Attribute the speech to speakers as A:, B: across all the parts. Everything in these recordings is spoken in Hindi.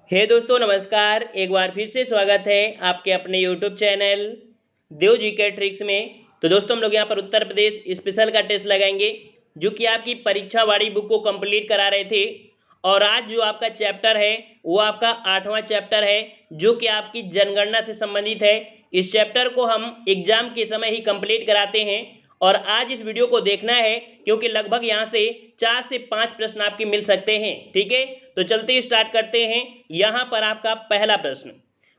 A: दोस्तों नमस्कार। एक बार फिर से स्वागत है आपके अपने यूट्यूब चैनल देव जी के ट्रिक्स में। तो दोस्तों हम लोग यहाँ पर उत्तर प्रदेश स्पेशल का टेस्ट लगाएंगे जो कि आपकी परीक्षा वाली बुक को कंप्लीट करा रहे थे। और आज जो आपका चैप्टर है वो आपका 8वां चैप्टर है जो कि आपकी जनगणना से संबंधित है। इस चैप्टर को हम एग्जाम के समय ही कंप्लीट कराते हैं और आज इस वीडियो को देखना है क्योंकि लगभग यहाँ से 4 से 5 प्रश्न आपके मिल सकते हैं। ठीक है, तो चलते ही स्टार्ट करते हैं। यहाँ पर आपका पहला प्रश्न,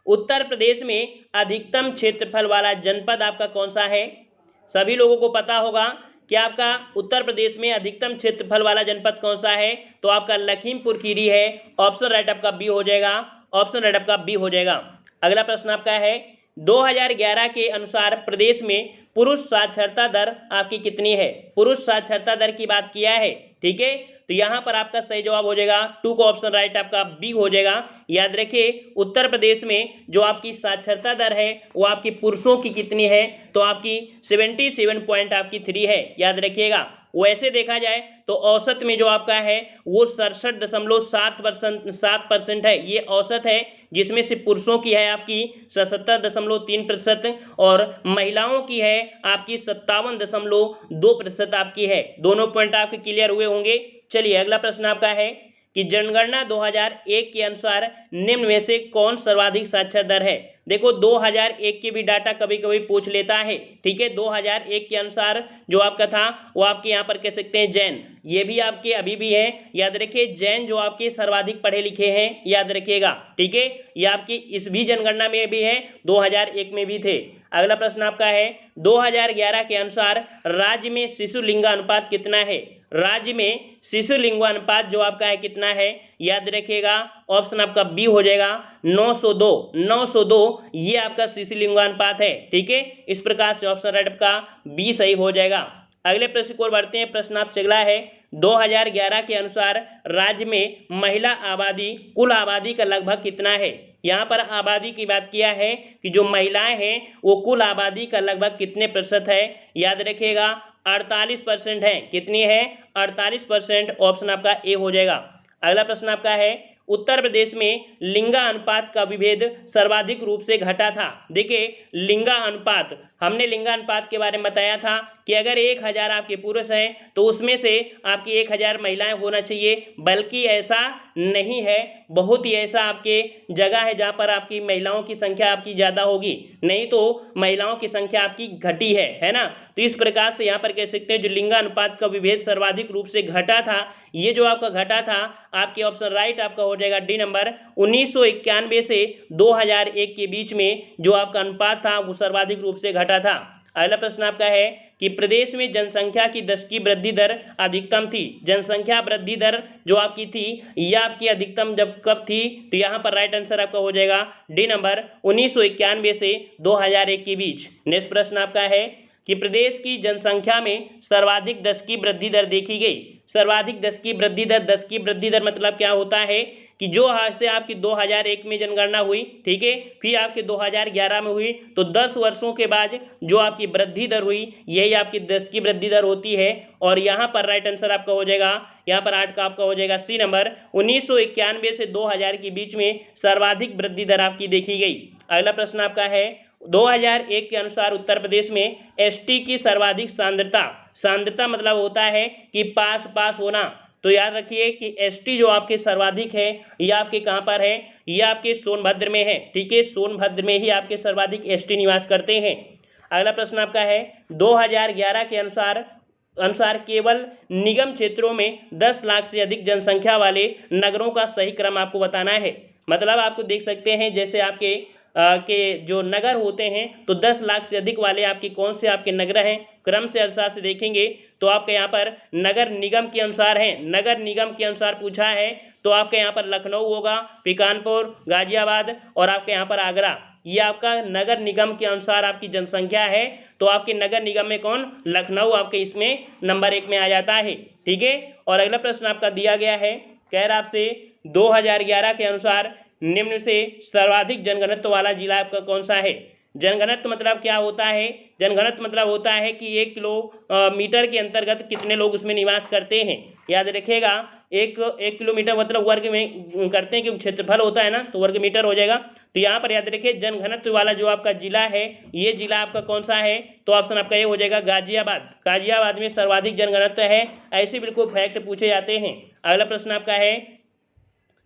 A: उत्तर प्रदेश में अधिकतम क्षेत्रफल वाला जनपद आपका कौन सा है? सभी लोगों को पता होगा कि आपका उत्तर प्रदेश में अधिकतम क्षेत्रफल वाला जनपद कौन सा है, तो आपका लखीमपुर खीरी है। ऑप्शन राइट आपका बी हो जाएगा, ऑप्शन राइट आपका बी हो जाएगा। अगला प्रश्न आपका है 2011 के अनुसार प्रदेश में पुरुष साक्षरता दर आपकी कितनी है? पुरुष साक्षरता दर की बात किया है। ठीक है, तो यहाँ पर आपका सही जवाब हो जाएगा 2 का ऑप्शन राइट आपका बी हो जाएगा। याद रखिए उत्तर प्रदेश में जो आपकी साक्षरता दर है वो आपकी पुरुषों की कितनी है, तो आपकी 77 पॉइंट आपकी 3 है। याद रखिएगा वैसे देखा जाए तो औसत में जो आपका है वो 67.7% है। ये औसत है जिसमें से पुरुषों की है आपकी 77.3% और महिलाओं की है आपकी 57.2% आपकी है। दोनों पॉइंट आपके क्लियर हुए होंगे। चलिए अगला प्रश्न आपका है कि जनगणना 2001 के अनुसार निम्न में से कौन सर्वाधिक साक्षर दर है? देखो 2001 के भी डाटा कभी कभी पूछ लेता है। ठीक है, 2001 के अनुसार जो आपका था वो आपके यहाँ पर कह सकते हैं जैन, ये भी आपके अभी भी है। याद रखिए जैन जो आपके सर्वाधिक पढ़े लिखे हैं, याद रखिएगा। ठीक है, ये आपकी इस भी जनगणना में भी है, 2001 में भी थे। अगला प्रश्न आपका है 2011 के अनुसार राज्य में शिशु लिंगानुपात कितना है? राज्य में शिशु लिंगानुपात जो आपका है कितना है? याद रखिएगा ऑप्शन आपका बी हो जाएगा 902 ये आपका शिशु लिंगानुपात है। ठीक है, इस प्रकार से ऑप्शन राइट आपका बी सही हो जाएगा। अगले प्रश्न को बढ़ते हैं। प्रश्न आपसे अगला है 2011 के अनुसार राज्य में महिला आबादी कुल आबादी का लगभग कितना है? यहाँ पर आबादी की बात किया है कि जो महिलाएं हैं वो कुल आबादी का लगभग कितने प्रतिशत है? याद रखिएगा 48% है। कितनी है? 48%। ऑप्शन आपका ए हो जाएगा। अगला प्रश्न आपका है उत्तर प्रदेश में लिंगा अनुपात का विभेद सर्वाधिक रूप से घटा था। देखिए लिंगा अनुपात, हमने लिंगा अनुपात के बारे में बताया था कि अगर 1000 आपके पुरुष हैं तो उसमें से आपकी 1000 महिलाएं होना चाहिए, बल्कि ऐसा नहीं है। बहुत ही ऐसा आपके जगह है जहां पर आपकी महिलाओं की संख्या आपकी ज़्यादा होगी, नहीं तो महिलाओं की संख्या आपकी घटी है ना। तो इस प्रकार से यहाँ पर कह सकते हैं जो लिंगा अनुपात का विभेद सर्वाधिक रूप से घटा था, ये जो आपका घटा था आपके ऑप्शन राइट आपका हो जाएगा डी नंबर। 1991 से 2001 के बीच में जो आपका अनुपात था वो सर्वाधिक रूप से घटा था। अगला प्रश्न आपका है कि प्रदेश में जनसंख्या की 10 की वृद्धि दर अधिकतम थी। जनसंख्या वृद्धि दर जो आपकी थी यह आपकी अधिकतम जब कब थी, तो यहाँ पर राइट आंसर आपका हो जाएगा डी नंबर 1991 से 2001 के बीच। नेक्स्ट प्रश्न आपका है कि प्रदेश की जनसंख्या में सर्वाधिक 10 की वृद्धि दर देखी गई। सर्वाधिक 10 की वृद्धि दर, 10 की वृद्धि दर मतलब क्या होता है कि जो से आपकी 2001 में जनगणना हुई, ठीक है, फिर आपके 2011 में हुई, तो 10 वर्षों के बाद जो आपकी वृद्धि दर हुई यही आपकी 10 की वृद्धि दर होती है। और यहाँ पर राइट आंसर आपका हो जाएगा, यहाँ पर 8 का आपका हो जाएगा सी नंबर। 1991 से 2000 के बीच में सर्वाधिक वृद्धि दर आपकी देखी गई। अगला प्रश्न आपका है 2001 के अनुसार उत्तर प्रदेश में एसटी की सर्वाधिक सांद्रता मतलब होता है कि पास होना। तो याद रखिए कि एसटी जो आपके सर्वाधिक है ये आपके कहाँ पर है? ये आपके सोनभद्र में है। ठीक है, सोनभद्र में ही आपके सर्वाधिक एसटी निवास करते हैं। अगला प्रश्न आपका है 2011 के अनुसार केवल निगम क्षेत्रों में 10 लाख से अधिक जनसंख्या वाले नगरों का सही क्रम आपको बताना है। मतलब आपको देख सकते हैं जैसे आपके के जो नगर होते हैं तो 10 लाख से अधिक वाले आपके कौन से आपके नगर हैं, क्रम से अनुसार से देखेंगे तो आपके यहाँ पर नगर निगम के अनुसार है। नगर निगम के अनुसार पूछा है तो आपके यहाँ पर लखनऊ होगा, कानपुर, गाजियाबाद और आपके यहाँ पर आगरा। ये आपका नगर निगम के अनुसार आपकी जनसंख्या है। तो आपके नगर निगम में कौन? लखनऊ आपके इसमें नंबर 1 में आ जाता है। ठीक है, और अगला प्रश्न आपका दिया गया है, कह रहा आपसे 2011 के अनुसार निम्न से सर्वाधिक जनघनत्व वाला जिला आपका कौन सा है? जनघनत्व मतलब क्या होता है? जनघनत्व मतलब होता है कि 1 किलोमीटर के अंतर्गत कितने लोग उसमें निवास करते हैं। याद रखिएगा एक किलोमीटर मतलब वर्ग में करते हैं, क्योंकि क्षेत्रफल होता है ना, तो वर्ग मीटर हो जाएगा। तो यहाँ पर याद रखिए जनघनत्व वाला जो आपका जिला है, ये जिला आपका कौन सा है, तो ऑप्शन आपका ये हो जाएगा गाजियाबाद। गाजियाबाद में सर्वाधिक जनघनत्व है। ऐसे बिल्कुल फैक्ट पूछे जाते हैं। अगला प्रश्न आपका है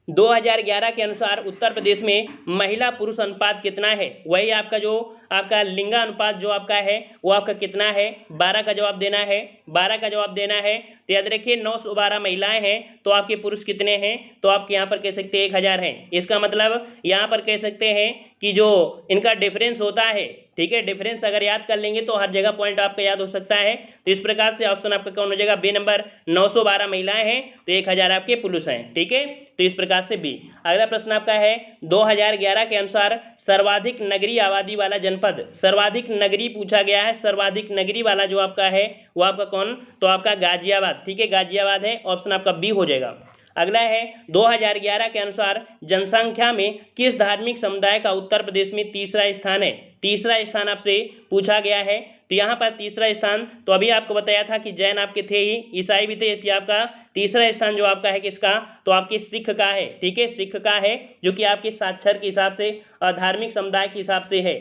A: 2011 के अनुसार उत्तर प्रदेश में महिला पुरुष अनुपात कितना है। वही आपका जो आपका लिंगानुपात जो आपका है वो आपका कितना है, 12 का जवाब देना है। 12 का जवाब देना है। तो याद रखिए 912 महिलाएं हैं, तो आपके पुरुष कितने हैं, तो आप यहाँ पर कह सकते हैं 1000 हैं। इसका मतलब यहाँ पर कह सकते हैं कि जो इनका डिफरेंस होता है, ठीक है, डिफरेंस अगर याद कर लेंगे तो हर जगह पॉइंट आपका याद हो सकता है। तो इस प्रकार से ऑप्शन आपका कौन हो जाएगा, बी नंबर। 912 महिलाएं हैं तो 1000 आपके पुरुष हैं, ठीक है। तो इस प्रकार से बी। अगला प्रश्न आपका है 2011 के अनुसार सर्वाधिक नगरीय आबादी वाला जनपद, सर्वाधिक नगरी पूछा गया है, सर्वाधिक नगरी वाला जो आपका है वो आपका कौन, तो आपका गाजियाबाद, ठीक है, गाजियाबाद है। ऑप्शन आपका बी हो जाएगा। अगला है 2011 के अनुसार जनसंख्या में किस धार्मिक समुदाय का उत्तर प्रदेश में तीसरा स्थान है। तीसरा स्थान आपसे पूछा गया है। तो यहाँ पर तीसरा स्थान तो अभी आपको बताया था कि जैन आपके थे ही, ईसाई भी थे, कि आपका तीसरा स्थान जो आपका है किसका, तो आपके सिख का है, ठीक है, सिख का है, जो कि आपके साक्षर के हिसाब से धार्मिक समुदाय के हिसाब से है।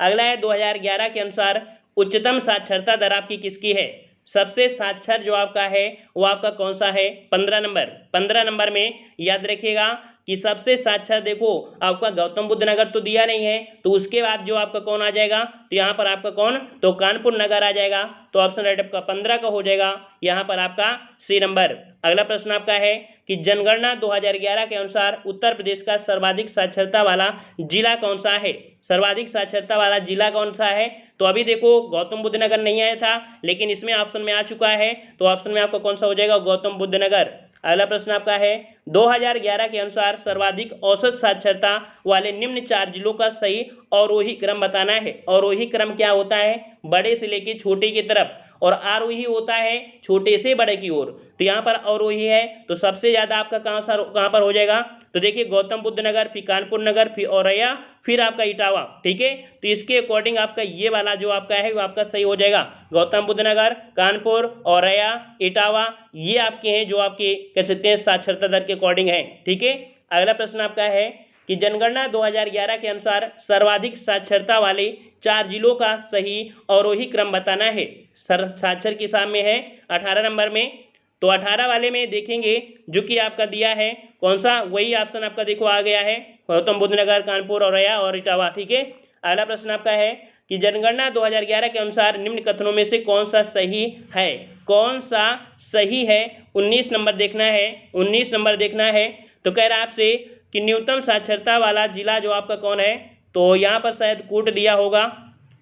A: अगला है 2011 के अनुसार उच्चतम साक्षरता दर आपकी किसकी है। सबसे साक्षर जो आपका है वो आपका कौन सा है, 15 नंबर। 15 नंबर में याद रखिएगा कि सबसे साक्षर देखो आपका गौतम बुद्ध नगर तो दिया नहीं है, तो उसके बाद जो आपका कौन आ जाएगा, तो यहाँ पर आपका कौन, तो कानपुर नगर आ जाएगा। तो ऑप्शन राइट आपका 15 का हो जाएगा, यहाँ पर आपका सी नंबर। अगला प्रश्न आपका है कि जनगणना 2011 के अनुसार उत्तर प्रदेश का सर्वाधिक साक्षरता वाला जिला कौन सा है। सर्वाधिक साक्षरता वाला जिला कौन सा है, तो अभी देखो गौतम बुद्ध नगर नहीं आया था, लेकिन इसमें ऑप्शन में आ चुका है, तो ऑप्शन में आपका कौन सा हो जाएगा, गौतम बुद्ध नगर। अगला प्रश्न आपका है 2011 के अनुसार सर्वाधिक औसत साक्षरता वाले निम्न 4 जिलों का सही अवरोही क्रम बताना है। अवरोही क्रम क्या होता है, बड़े से लेके छोटे की तरफ, और आरोही होता है छोटे से बड़े की ओर। तो यहाँ पर अवरोही है, तो सबसे ज्यादा आपका कहाँ पर हो जाएगा, तो देखिए गौतम बुद्ध नगर, फिर कानपुर नगर, फिर औरैया, फिर आपका इटावा, ठीक है। तो इसके अकॉर्डिंग आपका ये वाला जो आपका है वो आपका सही हो जाएगा। गौतम बुद्ध नगर, कानपुर, औरैया, इटावा, ये आपके हैं जो आपके कह सकते हैं साक्षरता दर के अकॉर्डिंग है, ठीक है। अगला प्रश्न आपका है कि जनगणना 2011 के अनुसार सर्वाधिक साक्षरता वाले 4 जिलों का सही अवरोही क्रम बताना है। साक्षर के सामने है 18 नंबर में। तो 18 वाले में देखेंगे जो कि आपका दिया है कौन सा, वही ऑप्शन आपका देखो आ गया है, गौतम बुद्ध नगर, कानपुर, औरैया और इटावा, ठीक है। अगला प्रश्न आपका है कि जनगणना 2011 के अनुसार निम्न कथनों में से कौन सा सही है। कौन सा सही है, 19 नंबर देखना है, 19 नंबर देखना है। तो कह रहा है आपसे कि न्यूनतम साक्षरता वाला जिला जो आपका कौन है, तो यहाँ पर शायद कूट दिया होगा,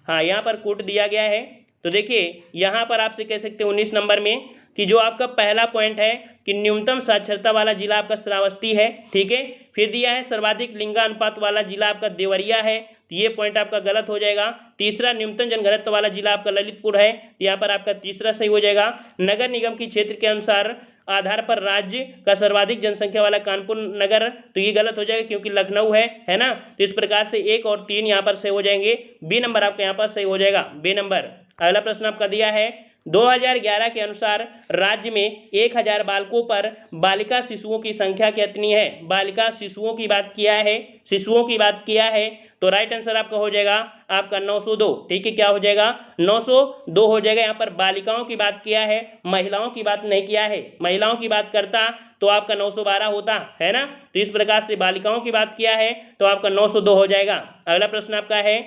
A: हाँ यहाँ पर कूट दिया गया है। तो देखिए यहाँ पर आपसे कह सकते हैं 19 नंबर में कि जो आपका पहला पॉइंट है कि न्यूनतम साक्षरता वाला जिला आपका श्रावस्ती है, ठीक है। फिर दिया है सर्वाधिक लिंगानुपात वाला जिला आपका देवरिया है, तो ये पॉइंट आपका गलत हो जाएगा। तीसरा न्यूनतम जनघनत्व वाला जिला आपका ललितपुर है, तो यहाँ पर आपका तीसरा सही हो जाएगा। नगर निगम की क्षेत्र के अनुसार आधार पर राज्य का सर्वाधिक जनसंख्या वाला कानपुर नगर, तो ये गलत हो जाएगा क्योंकि लखनऊ है ना। तो इस प्रकार से 1 और 3 यहाँ पर सही हो जाएंगे। बी नंबर आपका यहाँ पर सही हो जाएगा, बी नंबर। अगला प्रश्न आपका दिया है 2011 के अनुसार राज्य में 1000 बालकों पर बालिका शिशुओं की संख्या कितनी है। बालिका शिशुओं की बात किया है, शिशुओं की बात किया है, तो राइट आंसर आपका हो जाएगा आपका 902, ठीक है। क्या हो जाएगा, 902 हो जाएगा। यहाँ पर बालिकाओं की बात किया है, महिलाओं की बात नहीं किया है। महिलाओं की बात करता तो आपका 912 होता है ना। तो इस प्रकार से बालिकाओं की बात किया है तो आपका 902 हो जाएगा। अगला प्रश्न आपका है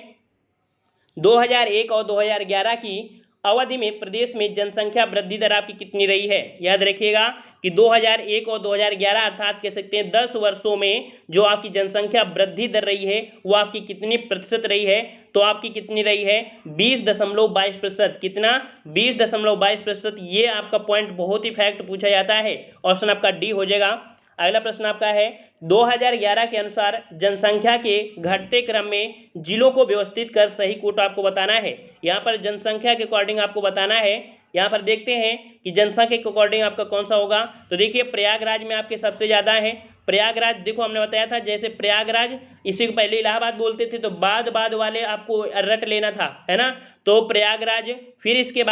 A: 2001 और 2011 की अवधि में प्रदेश में जनसंख्या वृद्धि दर आपकी कितनी रही है। याद रखिएगा कि 2001 और 2011 अर्थात कह सकते हैं 10 वर्षों में जो आपकी जनसंख्या वृद्धि दर रही है वो आपकी कितनी प्रतिशत रही है, तो आपकी कितनी रही है 20.22%। कितना, 20.22%। ये आपका पॉइंट बहुत ही फैक्ट पूछा जाता है, ऑप्शन आपका डी हो जाएगा। अगला प्रश्न आपका है 2011 के अनुसार जनसंख्या के घटते क्रम में जिलों को व्यवस्थित कर सही कोट आपको बताना है। यहाँ पर जनसंख्या के अकॉर्डिंग आपको बताना है। यहाँ पर देखते हैं कि जनसंख्या के अकॉर्डिंग आपका कौन सा होगा। तो देखिए प्रयागराज में आपके सबसे ज़्यादा है, प्रयागराज देखो हमने बताया था, जैसे प्रयागराज इसी को पहले इलाहाबाद बोलते थे, तो बाद वाले आपको रट लेना था, है ना। तो प्रयागराज, फिर इसके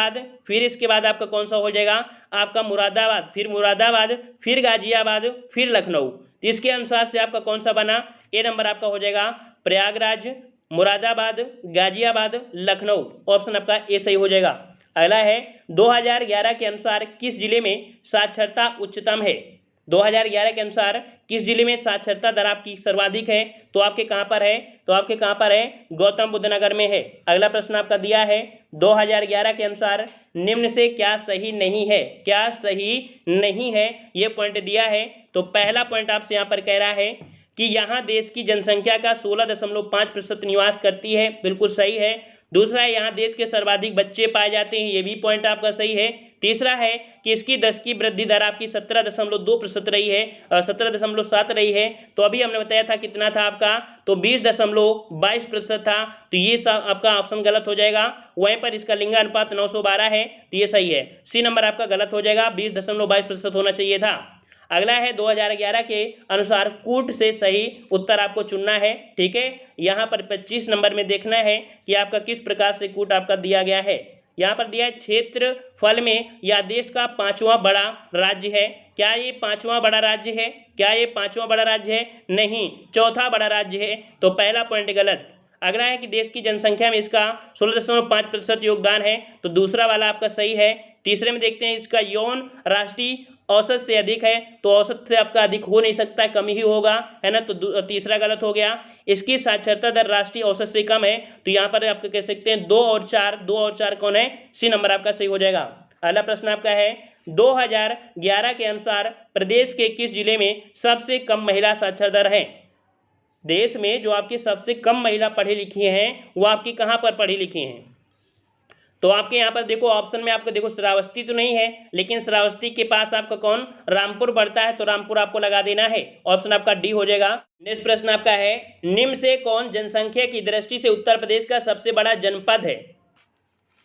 A: बाद आपका कौन सा हो जाएगा, आपका मुरादाबाद, फिर मुरादाबाद, फिर गाजियाबाद, फिर लखनऊ। तो इसके अनुसार से आपका कौन सा बना, ए नंबर आपका हो जाएगा प्रयागराज, मुरादाबाद, गाजियाबाद, लखनऊ। ऑप्शन आपका ए सही हो जाएगा। अगला है 2011 के अनुसार किस जिले में साक्षरता उच्चतम है। 2011 के अनुसार किस जिले में साक्षरता दर आपकी सर्वाधिक है, तो आपके कहाँ पर है, तो आपके कहाँ पर है, गौतम बुद्ध नगर में है। अगला प्रश्न आपका दिया है 2011 के अनुसार निम्न से क्या सही नहीं है, क्या सही नहीं है, ये पॉइंट दिया है। तो पहला पॉइंट आपसे यहाँ पर कह रहा है कि यहाँ देश की जनसंख्या का 16.5% निवास करती है, बिल्कुल सही है। दूसरा है यहाँ देश के सर्वाधिक बच्चे पाए जाते हैं, ये भी पॉइंट आपका सही है। तीसरा है कि इसकी 10 की वृद्धि दर आपकी 17.2% रही है, 17.7 रही है। तो अभी हमने बताया था कितना था आपका, तो 20.22% था। तो ये आपका ऑप्शन गलत हो जाएगा। वहीं पर इसका लिंगानुपात 912 है, तो ये सही है। सी नंबर आपका गलत हो जाएगा, 20.22% होना चाहिए था। अगला है 2011 के अनुसार कूट से सही उत्तर आपको चुनना है, ठीक है। यहाँ पर 25 नंबर में देखना है कि आपका किस प्रकार से कूट आपका दिया गया है। यहाँ पर दिया है क्षेत्रफल में यह देश का 5वां बड़ा राज्य है। क्या ये 5वां बड़ा राज्य है, क्या ये 5वां बड़ा राज्य है, नहीं, चौथा बड़ा राज्य है। तो पहला पॉइंट गलत। अगला है कि देश की जनसंख्या में इसका 16.5% योगदान है, तो दूसरा वाला आपका सही है। तीसरे में देखते हैं इसका यौन राष्ट्रीय औसत से अधिक है, तो औसत से आपका अधिक हो नहीं सकता, कम ही होगा, है ना। तो तीसरा गलत हो गया। इसकी साक्षरता दर राष्ट्रीय औसत से कम है, तो यहाँ पर आपको कह सकते हैं 2 और 4 कौन है, सी नंबर आपका सही हो जाएगा। अगला प्रश्न आपका है 2011 के अनुसार प्रदेश के किस जिले में सबसे कम महिला साक्षर दर है। देश में जो आपकी सबसे कम महिला पढ़ी लिखी हैं वो आपकी कहाँ पर पढ़ी लिखी हैं, तो आपके यहाँ पर देखो ऑप्शन में आपको देखो श्रावस्ती तो नहीं है, लेकिन श्रावस्ती के पास आपका कौन, रामपुर पड़ता है, तो रामपुर आपको लगा देना है। ऑप्शन आपका डी हो जाएगा। नेक्स्ट प्रश्न आपका है निम्न से कौन जनसंख्या की दृष्टि से उत्तर प्रदेश का सबसे बड़ा जनपद है।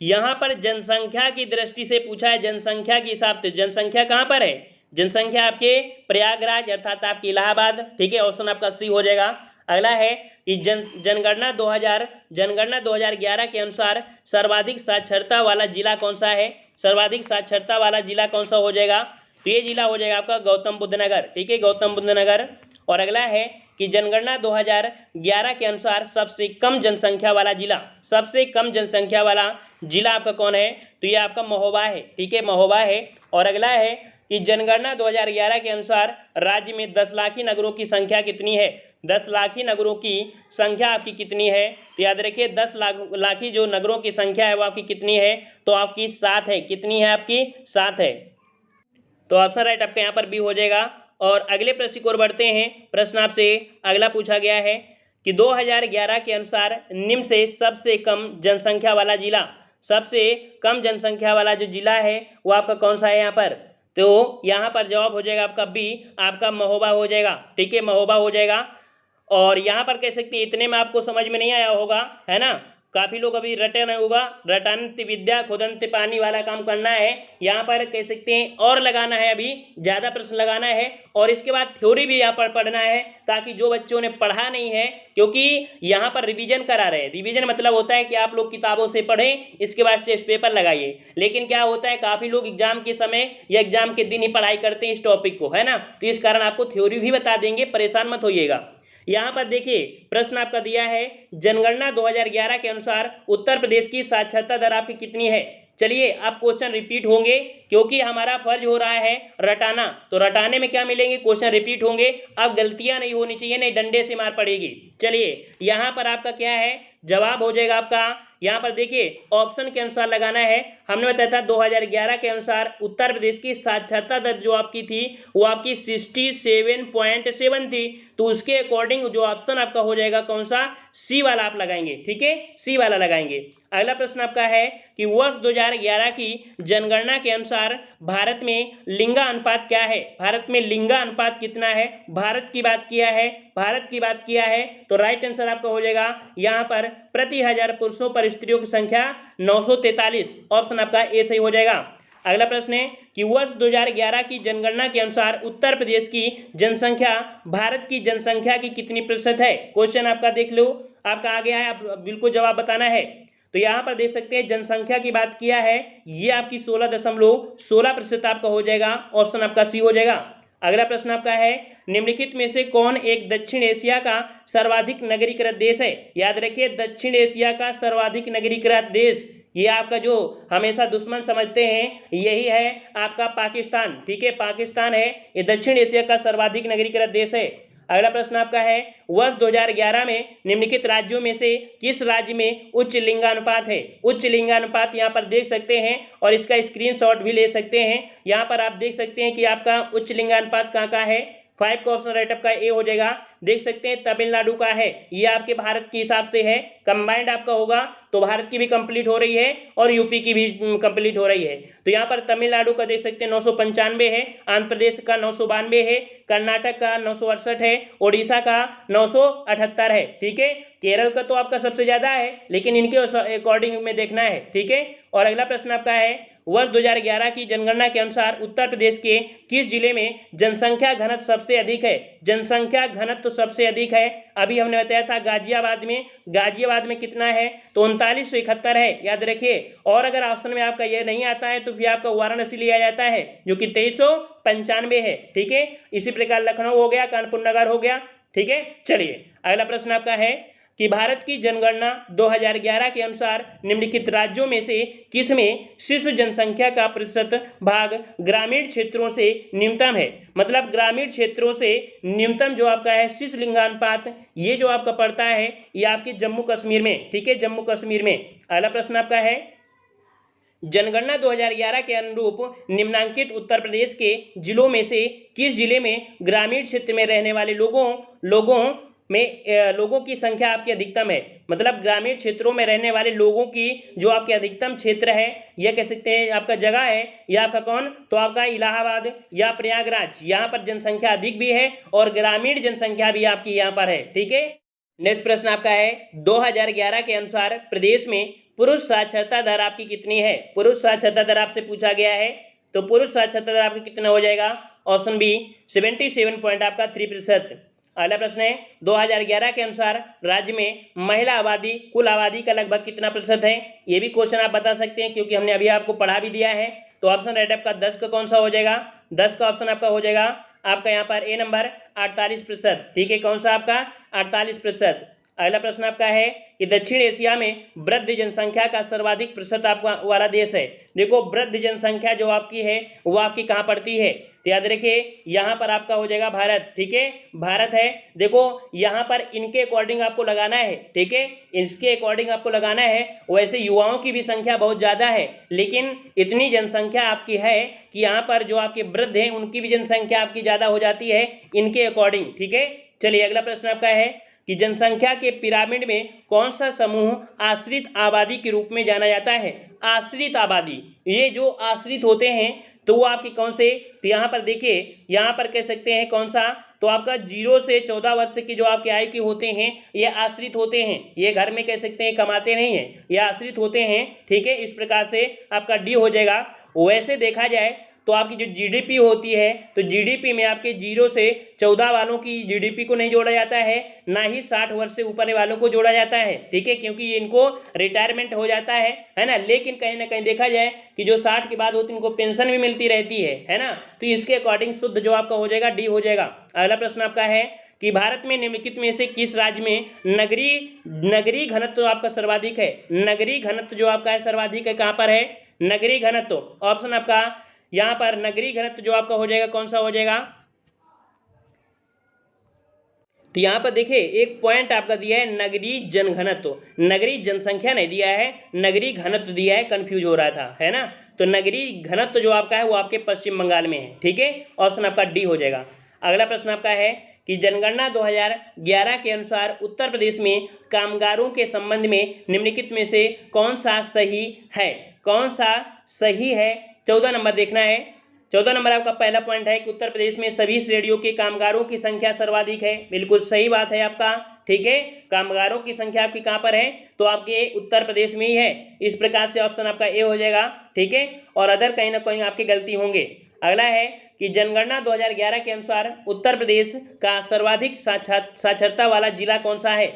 A: यहाँ पर जनसंख्या की दृष्टि से पूछा है, जनसंख्या के हिसाब से जनसंख्या कहाँ पर है, जनसंख्या आपके प्रयागराज अर्थात आपके इलाहाबाद, ठीक है। ऑप्शन आपका सी हो जाएगा। अगला है कि जनगणना 2011 के अनुसार सर्वाधिक साक्षरता वाला जिला कौन सा है, सर्वाधिक साक्षरता वाला जिला कौन सा हो जाएगा, तो ये जिला हो जाएगा आपका गौतम बुद्ध नगर, ठीक है, गौतम बुद्ध नगर। और अगला है कि जनगणना 2011 के अनुसार सबसे कम जनसंख्या वाला जिला, सबसे कम जनसंख्या वाला जिला आपका कौन है, तो ये आपका महोबा है, ठीक है, महोबा है। और अगला है कि जनगणना 2011 के अनुसार राज्य में 10 लाखी नगरों की संख्या कितनी है, 10 लाखी नगरों की संख्या आपकी कितनी है, तो याद रखिए 10 लाखी जो नगरों की संख्या है वो आपकी कितनी है, तो आपकी 7 है। कितनी है आपकी, 7 है। तो ऑप्शन राइट आपका यहाँ पर बी हो जाएगा। और अगले प्रश्न की ओर बढ़ते हैं। प्रश्न आपसे अगला पूछा गया है कि 2011 के अनुसार निम्न से सबसे कम जनसंख्या वाला जिला, सबसे कम जनसंख्या वाला जो जिला है वो आपका कौन सा है यहाँ पर, तो यहाँ पर जवाब हो जाएगा आपका बी, आपका महोबा हो जाएगा, ठीक है, महोबा हो जाएगा। और यहाँ पर कह सकते हैं इतने में आपको समझ में नहीं आया होगा, है ना, काफ़ी लोग अभी रटे नहीं होगा, रटंत विद्या खुदंत पानी वाला काम करना है। यहाँ पर कह सकते हैं और लगाना है, अभी ज़्यादा प्रश्न लगाना है और इसके बाद थ्योरी भी यहाँ पर पढ़ना है, ताकि जो बच्चों ने पढ़ा नहीं है, क्योंकि यहाँ पर रिवीजन करा रहे हैं। रिवीजन मतलब होता है कि आप लोग किताबों से पढ़ें, इसके बाद टेस्ट पेपर लगाइए। लेकिन क्या होता है काफ़ी लोग एग्जाम के समय या एग्जाम के दिन ही पढ़ाई करते हैं इस टॉपिक को, है ना, तो इस कारण आपको थ्योरी भी बता देंगे, परेशान मत होइएगा। यहाँ पर देखिए प्रश्न आपका दिया है जनगणना 2011 के अनुसार उत्तर प्रदेश की साक्षरता दर आपकी कितनी है। चलिए अब क्वेश्चन रिपीट होंगे, क्योंकि हमारा फर्ज हो रहा है रटाना, तो रटाने में क्या मिलेंगे, क्वेश्चन रिपीट होंगे। अब गलतियां नहीं होनी चाहिए, नहीं डंडे से मार पड़ेगी। चलिए यहाँ पर आपका क्या है, जवाब हो जाएगा आपका, यहाँ पर देखिए ऑप्शन के अनुसार लगाना है। हमने बताया था 2011 के अनुसार उत्तर प्रदेश की साक्षरता दर जो आपकी थी वो आपकी 67.7 थी, तो उसके अकॉर्डिंग जो ऑप्शन आपका हो जाएगा कौन सा, सी वाला आप लगाएंगे, ठीक है, सी वाला लगाएंगे। अगला प्रश्न आपका है कि वर्ष 2011 की जनगणना के अनुसार भारत में लिंगा अनुपात क्या है, भारत में लिंगा अनुपात कितना है, भारत की बात किया है, भारत की बात किया है, तो राइट आंसर आपका हो जाएगा यहाँ पर प्रति 1000 पुरुषों पर स्त्रियों की संख्या 943। ऑप्शन आपका ए सही हो जाएगा। अगला प्रश्न है कि वर्ष 2011 की जनगणना के अनुसार उत्तर प्रदेश की जनसंख्या भारत की जनसंख्या की कितनी प्रतिशत है। क्वेश्चन आपका देख लो, आपका आ गया है, आप बिल्कुल जवाब बताना है। तो यहाँ पर देख सकते हैं जनसंख्या की बात किया है, ये आपकी 16.16% आपका हो जाएगा, ऑप्शन आपका सी हो जाएगा। अगला प्रश्न आपका है निम्नलिखित में से कौन एक दक्षिण एशिया का सर्वाधिक नगरीकृत देश है। याद रखिए दक्षिण एशिया का सर्वाधिक नगरीकृत देश, ये आपका जो हमेशा दुश्मन समझते हैं यही है आपका पाकिस्तान। ठीक है, पाकिस्तान है ये दक्षिण एशिया का सर्वाधिक नगरीकृत देश है। अगला प्रश्न आपका है वर्ष 2011 में निम्नलिखित राज्यों में से किस राज्य में उच्च लिंगानुपात है। उच्च लिंगानुपात यहाँ पर देख सकते हैं और इसका स्क्रीनशॉट भी ले सकते हैं। यहाँ पर आप देख सकते हैं कि आपका उच्च लिंगानुपात कहाँ का है। 5 का ऑप्शन राइट आपका ए हो जाएगा। देख सकते हैं तमिलनाडु का है, ये आपके भारत के हिसाब से है, कंबाइंड आपका होगा तो भारत की भी कंप्लीट हो रही है और यूपी की भी कंप्लीट हो रही है। तो यहाँ पर तमिलनाडु का देख सकते हैं 995 है, आंध्र प्रदेश का 992 है, कर्नाटक का 968 है, ओडिशा का 978 है। ठीक है, केरल का तो आपका सबसे ज्यादा है लेकिन इनके अकॉर्डिंग में देखना है। ठीक है, और अगला प्रश्न आपका है वर्ष 2011 की जनगणना के अनुसार उत्तर प्रदेश के किस जिले में जनसंख्या घनत्व सबसे अधिक है। जनसंख्या घनत्व सबसे अधिक है, अभी हमने बताया था गाजियाबाद में। गाजियाबाद में कितना है तो 3971 है, याद रखिए। और अगर ऑप्शन में आपका ये नहीं आता है तो फिर आपका वाराणसी लिया जाता है जो कि 2395 है। ठीक है, इसी प्रकार लखनऊ हो गया, कानपुर नगर हो गया। ठीक है, चलिए अगला प्रश्न आपका है कि भारत की जनगणना 2011 के अनुसार निम्नलिखित राज्यों में से किस में शिशु जनसंख्या का प्रतिशत भाग ग्रामीण क्षेत्रों से न्यूनतम है। मतलब ग्रामीण क्षेत्रों से न्यूनतम जो आपका है शिशु लिंगानुपात ये जो आपका पड़ता है ये आपके जम्मू कश्मीर में। ठीक है, जम्मू कश्मीर में। अगला प्रश्न आपका है जनगणना 2011 के अनुरूप निम्नांकित उत्तर प्रदेश के जिलों में से किस जिले में ग्रामीण क्षेत्र में रहने वाले लोगों की संख्या आपकी अधिकतम है। मतलब ग्रामीण क्षेत्रों में रहने वाले लोगों की जो आपके अधिकतम क्षेत्र है यह कह सकते हैं आपका जगह है, या आपका कौन तो आपका इलाहाबाद या प्रयागराज, यहाँ पर जनसंख्या अधिक भी है और ग्रामीण जनसंख्या भी आपकी यहाँ पर है। ठीक है, नेक्स्ट प्रश्न आपका है 2011 के अनुसार प्रदेश में पुरुष साक्षरता दर आपकी कितनी है। पुरुष साक्षरता दर आपसे पूछा गया है तो पुरुष साक्षरता दर आपकी कितना हो जाएगा, ऑप्शन बी 77.3%। अगला प्रश्न है 2011 के अनुसार राज्य में महिला आबादी कुल आबादी का लगभग कितना प्रतिशत है। ये भी क्वेश्चन आप बता सकते हैं क्योंकि हमने अभी आपको पढ़ा भी दिया है। तो ऑप्शन राइट आपका 10 का कौन सा हो जाएगा, 10 का ऑप्शन आपका हो जाएगा आपका यहाँ पर ए नंबर 48%। ठीक है, कौन सा आपका 48%। अगला प्रश्न आपका है कि दक्षिण एशिया में वृद्ध जनसंख्या का सर्वाधिक प्रतिशत आपका वाला देश है। देखो वृद्ध जनसंख्या जो आपकी है वो आपकी कहाँ पड़ती है तो याद रखिए यहाँ पर आपका हो जाएगा भारत। ठीक है, भारत है। देखो यहाँ पर इनके अकॉर्डिंग आपको लगाना है। ठीक है, इसके अकॉर्डिंग आपको लगाना है। वैसे युवाओं की भी संख्या बहुत ज़्यादा है लेकिन इतनी जनसंख्या आपकी है कि यहाँ पर जो आपके वृद्ध हैं उनकी भी जनसंख्या आपकी ज़्यादा हो जाती है इनके अकॉर्डिंग। ठीक है, चलिए अगला प्रश्न आपका है कि जनसंख्या के पिरामिड में कौन सा समूह आश्रित आबादी के रूप में जाना जाता है। आश्रित आबादी, ये जो आश्रित होते हैं तो वो आपके कौन से तो यहाँ पर देखिए यहाँ पर कह सकते हैं कौन सा तो आपका 0 से 14 वर्ष की जो आपके आयु के होते हैं ये आश्रित होते हैं। ये घर में कह सकते हैं कमाते नहीं हैं, ये आश्रित होते हैं। ठीक है, इस प्रकार से आपका डी हो जाएगा। वैसे देखा जाए तो आपकी जो जीडीपी होती है तो जीडीपी में आपके 0 से 14 वालों की जीडीपी को नहीं जोड़ा जाता है, ना ही 60 वर्ष से ऊपर वालों को जोड़ा जाता है। ठीक है, क्योंकि इनको रिटायरमेंट हो जाता है ना। लेकिन कहीं ना कहीं देखा जाए कि जो 60 के बाद होती है इनको पेंशन भी मिलती रहती है ना। तो इसके अकॉर्डिंग शुद्ध जो आपका हो जाएगा डी हो जाएगा। अगला प्रश्न आपका है कि भारत में निम्नलिखित में से किस राज्य में नगरीय घनत्व आपका सर्वाधिक है। नगरीय घनत्व जो आपका है सर्वाधिक है, कहाँ पर है नगरीय घनत्व। ऑप्शन आपका यहाँ पर नगरीय घनत्व जो आपका हो जाएगा कौन सा हो जाएगा तो यहाँ पर देखिए एक पॉइंट आपका दिया है नगरीय जनघनत्व, नगरीय जनसंख्या नहीं दिया है, नगरीय घनत्व दिया है, कंफ्यूज हो रहा था है ना। तो नगरीय घनत्व जो आपका है वो आपके पश्चिम बंगाल में है। ठीक है, ऑप्शन आपका डी हो जाएगा। अगला प्रश्न आपका है कि जनगणना 2011 के अनुसार उत्तर प्रदेश में कामगारों के संबंध में निम्नलिखित में से कौन सा सही है। कौन सा सही है 14 नंबर देखना है। 14 नंबर आपका पहला पॉइंट है कि उत्तर प्रदेश में सभी श्रेणियों के कामगारों की संख्या सर्वाधिक है। बिल्कुल सही बात है आपका। ठीक है, कामगारों की संख्या आपकी कहाँ पर है, तो आपके उत्तर प्रदेश में ही है। इस प्रकार से ऑप्शन आपका ए हो जाएगा, ठीक है, और अदर कहीं ना कहीं आपकी गलती होंगे। अगला है कि जनगणना 2011 के अनुसार उत्तर प्रदेश का सर्वाधिक साक्षरता वाला जिला कौन सा है।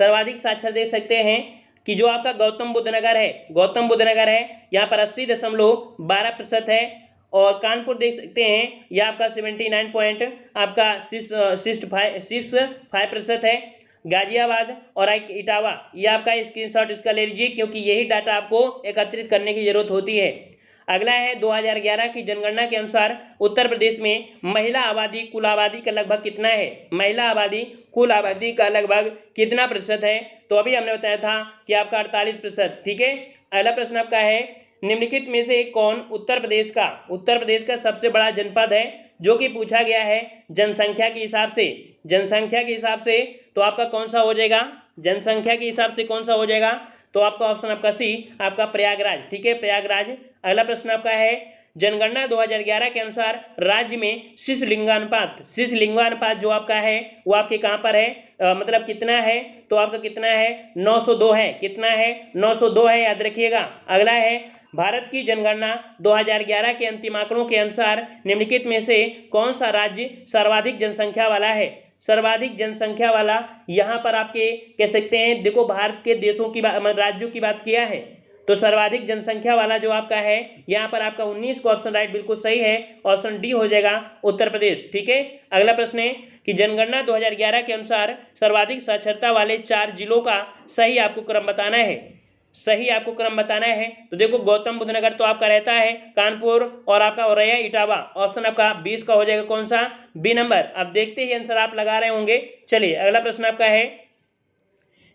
A: सर्वाधिक साक्षर देख सकते हैं कि जो आपका गौतम बुद्ध नगर है, गौतम बुद्ध नगर है, यहाँ पर 80.12% है। और कानपुर देख सकते हैं, यह आपका 79 पॉइंट आपका 65% है। गाजियाबाद और इटावा, यह आपका स्क्रीनशॉट इसका ले लीजिए, क्योंकि यही डाटा आपको एकत्रित करने की जरूरत होती है। अगला है 2011 की जनगणना के अनुसार उत्तर प्रदेश में महिला आबादी कुल आबादी का लगभग कितना है। महिला आबादी कुल आबादी का लगभग कितना प्रतिशत है, तो अभी हमने बताया था कि आपका 48%, ठीक है। अगला प्रश्न आपका है, निम्नलिखित में से कौन उत्तर प्रदेश का सबसे बड़ा जनपद है, जो कि पूछा गया है जनसंख्या के हिसाब से। जनसंख्या के हिसाब से तो आपका कौन सा हो जाएगा, जनसंख्या के हिसाब से कौन सा हो जाएगा, तो आपका ऑप्शन आपका सी, आपका प्रयागराज, ठीक है, प्रयागराज। अगला प्रश्न आपका है, जनगणना 2011 के अनुसार राज्य में शिशु लिंगानुपात जो आपका है वो आपके कहाँ पर है, मतलब कितना है, तो आपका कितना है, 902 है। कितना है, 902 है, याद रखिएगा। अगला है, भारत की जनगणना 2011 के अंतिम आंकड़ों के अनुसार निम्नलिखित में से कौन सा राज्य सर्वाधिक जनसंख्या वाला है। सर्वाधिक जनसंख्या वाला यहाँ पर आपके कह सकते हैं, देखो भारत के देशों की राज्यों की बात किया है, तो सर्वाधिक जनसंख्या वाला जो आपका है यहाँ पर आपका 19 को ऑप्शन राइट बिल्कुल सही है, ऑप्शन डी हो जाएगा उत्तर प्रदेश, ठीक है। अगला प्रश्न है कि जनगणना 2011 के अनुसार सर्वाधिक साक्षरता वाले 4 जिलों का सही आपको क्रम बताना है। सही आपको क्रम बताना है, तो देखो गौतम बुद्ध नगर तो आपका रहता है, कानपुर और आपका औरैया इटावा, ऑप्शन आपका 20 का हो जाएगा कौन सा, बी नंबर। अब देखते ही आंसर आप लगा रहे होंगे। चलिए अगला प्रश्न आपका है,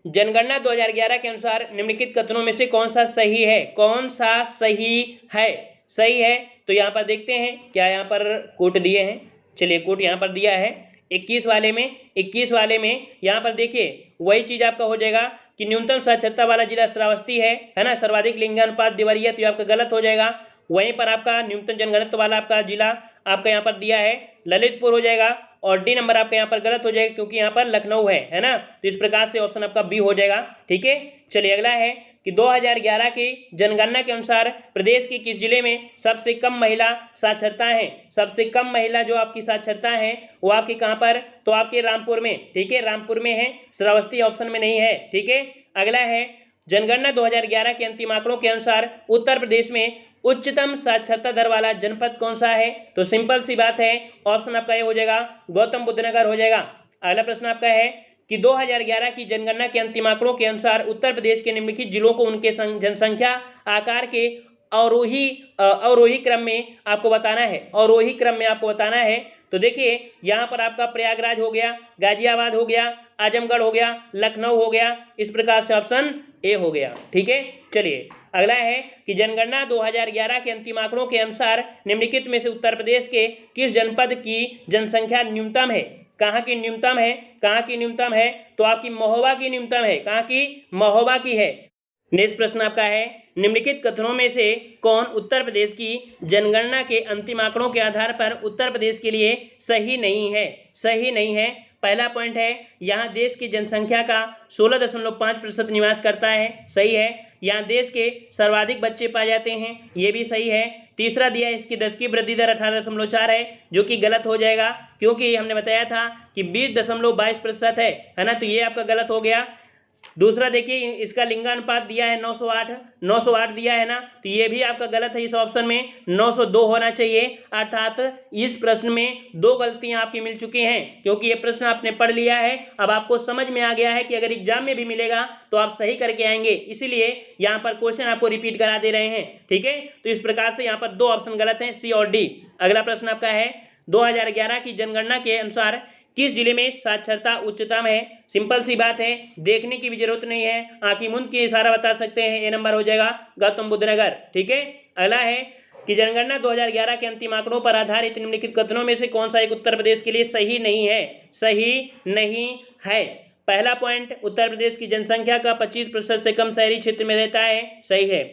A: जनगणना 2011 के अनुसार निम्नलिखित कथनों में से कौन सा सही है। कौन सा सही है, सही है, तो यहाँ पर देखते हैं क्या यहाँ पर कोट दिए हैं। चलिए कोट यहाँ पर दिया है 21 वाले में यहाँ पर देखिए वही चीज आपका हो जाएगा कि न्यूनतम साक्षरता वाला जिला श्रावस्ती है ना, सर्वाधिक लिंगानुपात देवरिया, तो आपका गलत हो जाएगा। वहीं पर आपका न्यूनतम जनघनत्व वाला आपका जिला आपका यहाँ पर दिया है ललितपुर हो जाएगा, और डी नंबर आपका यहाँ पर गलत हो जाएगा क्योंकि यहाँ पर लखनऊ है ना, तो इस प्रकार से ऑप्शन आपका बी हो जाएगा, ठीक है। चलिए अगला है कि 2011 की जनगणना के अनुसार प्रदेश के किस जिले में सबसे कम महिला साक्षरता है। सबसे कम महिला जो आपकी साक्षरता है वो आपके कहाँ पर, तो आपके रामपुर में, ठीक है, रामपुर में है, श्रावस्ती ऑप्शन में नहीं है, ठीक है। अगला है जनगणना 2011 के अंतिम आंकड़ों के अनुसार उत्तर प्रदेश में उच्चतम साक्षरता दर वाला जनपद कौन सा है, तो सिंपल सी बात है, ऑप्शन आपका ये हो जाएगा गौतम बुद्ध नगर हो जाएगा। अगला प्रश्न आपका है कि 2011 की जनगणना के अंतिम आंकड़ों के अनुसार उत्तर प्रदेश के निम्नलिखित जिलों को उनके जनसंख्या आकार के अवरोही क्रम में आपको बताना है। अवरोही क्रम में आपको बताना है, तो देखिए यहाँ पर आपका प्रयागराज हो गया, गाजियाबाद हो गया, आजमगढ़ हो गया, लखनऊ हो गया, इस प्रकार से ऑप्शन ए हो गया, ठीक है। चलिए अगला है कि जनगणना 2011 के अंतिम आंकड़ों के अनुसार निम्नलिखित में से उत्तर प्रदेश के किस जनपद की जनसंख्या न्यूनतम है। कहाँ की न्यूनतम है, कहाँ की न्यूनतम है, तो आपकी महोबा की न्यूनतम है। कहाँ की, महोबा की है। नेक्स्ट प्रश्न आपका है, निम्नलिखित कथनों में से कौन उत्तर प्रदेश की जनगणना के अंतिम आंकड़ों के आधार पर उत्तर प्रदेश के लिए सही नहीं है। सही नहीं है। पहला पॉइंट है, यहाँ देश की जनसंख्या का 16.5% निवास करता है, सही है। यहाँ देश के सर्वाधिक बच्चे पाए जाते हैं, ये भी सही है। तीसरा दिया है इसकी 10 की वृद्धि दर 18.4 है, जो कि गलत हो जाएगा क्योंकि हमने बताया था कि 20.22% है ना, तो ये आपका गलत हो गया। दूसरा देखिए इसका लिंगानुपात दिया है 908 दिया है ना, तो ये भी आपका गलत है। इस ऑप्शन में 902 होना चाहिए, अर्थात इस प्रश्न में 2 गलतियां आपकी मिल चुकी हैं, क्योंकि ये प्रश्न आपने पढ़ लिया है, अब आपको समझ में आ गया है कि अगर एग्जाम में भी मिलेगा तो आप सही करके आएंगे, इसीलिए यहाँ पर क्वेश्चन आपको रिपीट करा दे रहे हैं, ठीक है। तो इस प्रकार से यहाँ पर 2 ऑप्शन गलत हैं, सी और डी। अगला प्रश्न आपका है, 2011 की जनगणना के अनुसार किस जिले में साक्षरता उच्चतम है। सिंपल सी बात है, देखने की भी जरूरत नहीं है, आंखी मूंद के इशारा बता सकते हैं, ए नंबर हो जाएगा गौतम बुद्ध नगर, ठीक है। अगला है कि जनगणना 2011 के अंतिम आंकड़ों पर आधारित निम्नलिखित कथनों में से कौन सा एक उत्तर प्रदेश के लिए सही नहीं है। सही नहीं है। पहला पॉइंट, उत्तर प्रदेश की जनसंख्या का 25% से कम शहरी क्षेत्र में रहता है, सही है।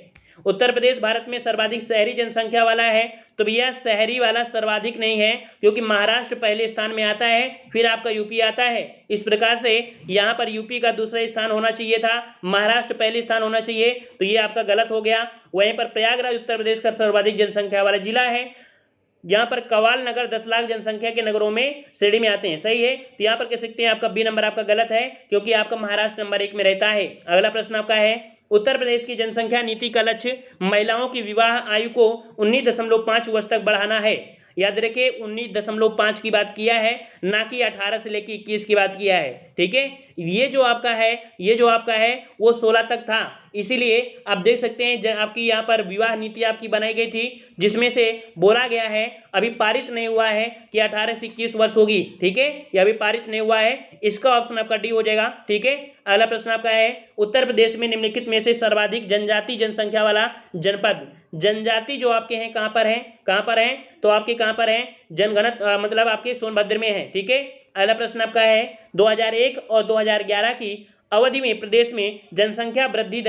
A: उत्तर प्रदेश भारत में सर्वाधिक शहरी जनसंख्या वाला है, तो भैया शहरी वाला सर्वाधिक नहीं है, क्योंकि महाराष्ट्र पहले स्थान में आता है, फिर आपका यूपी आता है। इस प्रकार से यहाँ पर यूपी का दूसरा स्थान होना चाहिए था, महाराष्ट्र पहले स्थान होना चाहिए, तो ये आपका गलत हो गया। वहीं पर प्रयागराज उत्तर प्रदेश का सर्वाधिक जनसंख्या वाला जिला है। यहाँ पर कवाल नगर 10 लाख जनसंख्या के नगरों में श्रेणी में आते हैं, सही है। तो यहाँ पर कह सकते हैं आपका बी नंबर आपका गलत है, क्योंकि आपका महाराष्ट्र नंबर 1 में रहता है। अगला प्रश्न आपका है, उत्तर प्रदेश की जनसंख्या नीति का लक्ष्य महिलाओं की विवाह आयु को 19.5 वर्ष तक बढ़ाना है। याद रखिए 19.5 की बात किया है, ना कि 18 से लेकर 21 की बात किया है, ठीक है। ये जो आपका है वो 16 तक था, इसीलिए आप देख सकते हैं आपकी यहाँ पर विवाह नीति आपकी बनाई गई थी, जिसमें से बोला गया है, अभी पारित नहीं हुआ है कि 18 से 21 वर्ष होगी, ठीक है। ये अभी पारित नहीं हुआ है, इसका ऑप्शन आपका डी हो जाएगा, ठीक है। अगला प्रश्न आपका है, उत्तर प्रदेश में निम्नलिखित में से सर्वाधिक जनजाति जनसंख्या वाला जनपद। जनजाति जो आपके हैं कहाँ पर हैं, तो आपके कहाँ पर हैं, जनगणत मतलब आपके सोनभद्र में है, ठीक है। अगला प्रश्न आपका है, 2001 और 2011 की अवधि में प्रदेश में जनसंख्या वृद्धि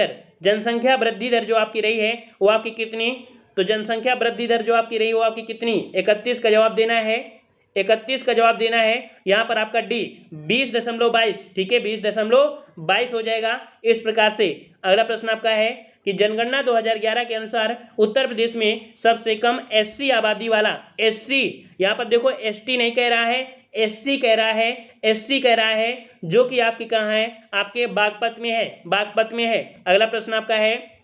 A: दर जो आपकी रही है वो आपकी कितनी, तो जनसंख्या वृद्धि दर जो आपकी रही वो आपकी कितनी, 31 का जवाब देना है, 31 का जवाब देना है। यहाँ पर आपका डी 20.22, ठीक है, 20.22 हो जाएगा। इस प्रकार से अगला प्रश्न आपका है कि जनगणना 2011 के अनुसार उत्तर प्रदेश में सबसे कम एससी आबादी वाला, एससी यहाँ पर देखो एसटी नहीं कह रहा है, एससी कह रहा है, जो कि आपकी कहाँ है, आपके बागपत में है। अगला प्रश्न आपका है,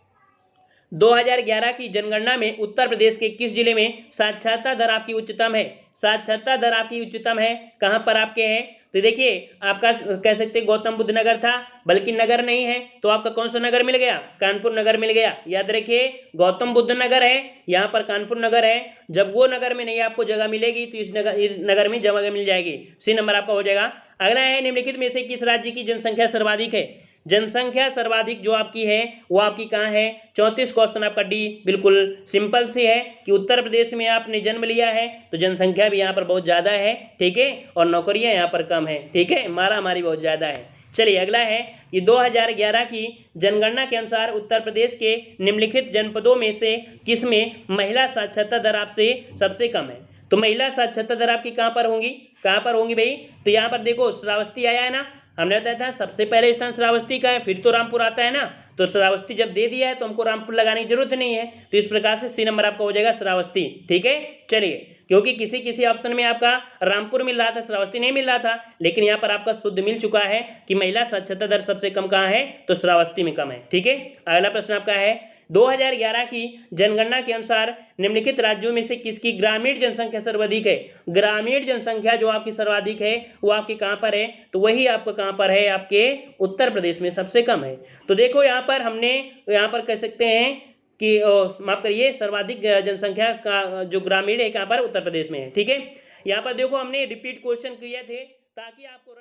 A: 2011 की जनगणना में उत्तर प्रदेश के किस जिले में साक्षरता दर आपकी उच्चतम है, कहां पर आपके है, तो देखिए आपका कह सकते हैं गौतम बुद्ध नगर था, बल्कि नगर नहीं है, तो आपका कौन सा नगर मिल गया, कानपुर नगर मिल गया। याद रखिए गौतम बुद्ध नगर है, यहाँ पर कानपुर नगर है, जब वो नगर में नहीं आपको जगह मिलेगी तो इस नगर में जगह मिल जाएगी, सी नंबर आपका हो जाएगा। अगला है, निम्नलिखित में से किस राज्य की जनसंख्या सर्वाधिक है, जनसंख्या सर्वाधिक जो आपकी है वो आपकी कहाँ है, 34 क्वेश्चन आपका डी, बिल्कुल सिंपल से है कि उत्तर प्रदेश में आपने जन्म लिया है तो जनसंख्या भी यहाँ पर बहुत ज़्यादा है, ठीक है, और नौकरियाँ यहाँ पर कम है, ठीक है, मारामारी बहुत ज़्यादा है। चलिए अगला है कि 2011 की जनगणना के अनुसार उत्तर प्रदेश के निम्नलिखित जनपदों में से किसमें महिला साक्षरता दर आपसे सबसे कम है, तो महिला साक्षरता दर आपकी कहाँ पर होंगी भाई, तो यहाँ पर देखो श्रावस्ती आया है ना, हमने बताया था सबसे पहले स्थान श्रावस्ती का है, फिर तो रामपुर आता है ना, तो श्रावस्ती जब दे दिया है तो हमको रामपुर लगाने की जरूरत नहीं है, तो इस प्रकार से सी नंबर आपका हो जाएगा श्रावस्ती, ठीक है। चलिए क्योंकि किसी ऑप्शन में आपका रामपुर मिल रहा था, श्रावस्ती नहीं मिल रहा था, लेकिन यहाँ पर आपका शुद्ध मिल चुका है कि महिला साक्षरता दर सबसे कम कहाँ है, तो श्रावस्ती में कम है, ठीक है। अगला प्रश्न आपका है, 2011 की जनगणना के अनुसार निम्नलिखित राज्यों में से किसकी ग्रामीण जनसंख्या सर्वाधिक है, ग्रामीण जनसंख्या जो आपकी सर्वाधिक है वो आपके कहाँ पर है, तो वही आपको कहाँ पर है, आपके उत्तर प्रदेश में सबसे कम है। तो देखो यहाँ पर हमने यहाँ पर कह सकते हैं कि माफ करिए सर्वाधिक जनसंख्या का जो ग्रामीण है कहाँ पर, उत्तर प्रदेश में है, ठीक है। यहाँ पर देखो हमने रिपीट क्वेश्चन किए थे ताकि आपको